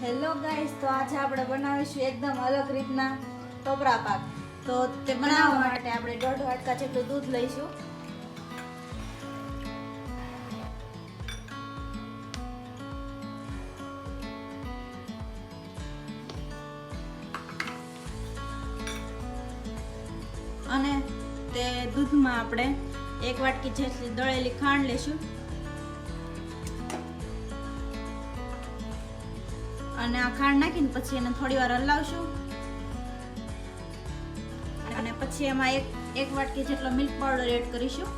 Hello guys, તો આજે આપણે બનાવીશું એકદમ અલગ રીતના ટોપરા પાક. તો તે બનાવવા માટે આપણે 1.5 વાટકા જેટલું દૂધ લઈશું. અને તે દૂધમાં આપણે 1 વાટકી જેટલી દળેલી ખાંડ લઈશું. અને આ ખાંડ નાખીને પછી એને થોડી વાર હલાવશું. અને પછી એમાં એક વાટકી જેટલો મિલ્ક પાવડર એડ કરીશું.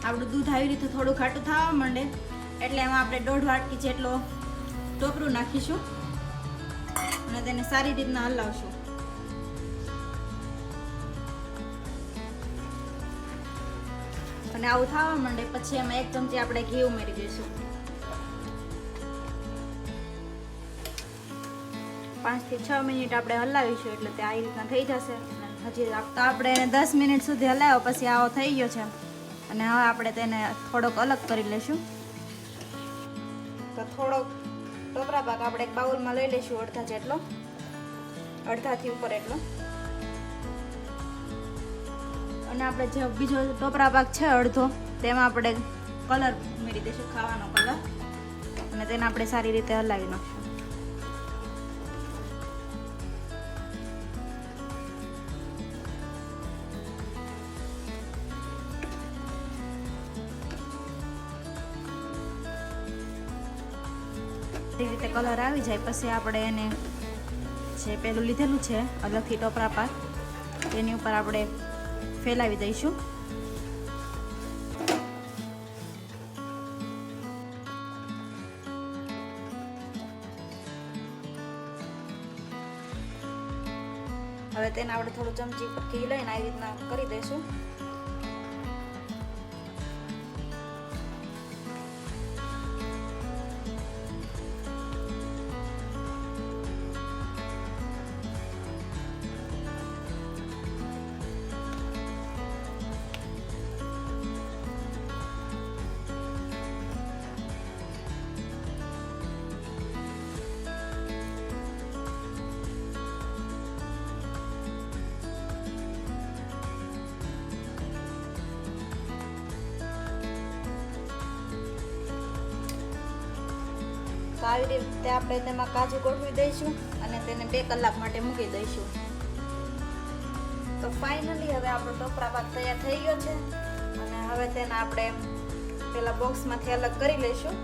આપણું દૂધ આવી રીતે થોડું ઘાટું થવા માંડે એટલે એમાં આપણે 1.5 વાટકી જેટલો ટોપરું નાખીશું અને તેને સારી રીતના હલાવશું. અને આવું થવા માંડે પછી એમાં 1 ચમચી આપણે ઘી ઉમેરી દઈશું. 5 થી 6 મિનિટ આપણે હલાવીશું એટલે તે આવી રીતના થઈ જશે. હજી તો આપણે 10 મિનિટ સુધી હલાવ્યો પછી આવો થઈ ગયો છે. અને હવે આપણે તેને થોડોક અલગ કરી લઈશું. તો થોડોક ટોપરા પાક આપણે એક બાઉલમાં લઈ લઈશું, અડધાથી ઉપર એટલો. અને આપણે જે બીજો ટોપરા પાક છે અડધો, તેમાં આપણે કલર ઉમેરી દઈશું, ખાવાનો કલર. અને તેને આપણે સારી રીતે હલાવી નાખીશું. એ રીતે કલર આવી જાય પછી આપણે એને જે પેલું લીધેલું છે અલગથી ટોપરા પાક એની ઉપર આપણે ફેલાવી દઈશું. હવે તેને આપણે થોડું ચમચી પર ઘી લઈને આવી રીતના કરી દઈશું. તો આવી રીતે આપણે તેમાં કાજુ ગોઠવી દઈશું અને તેને 2 કલાક માટે મૂકી દઈશું. તો ફાઇનલી હવે આપણો ટોપરા પાક તૈયાર થઈ ગયો છે. અને હવે તેને આપણે પેલા બોક્સમાંથી અલગ કરી લઈશું.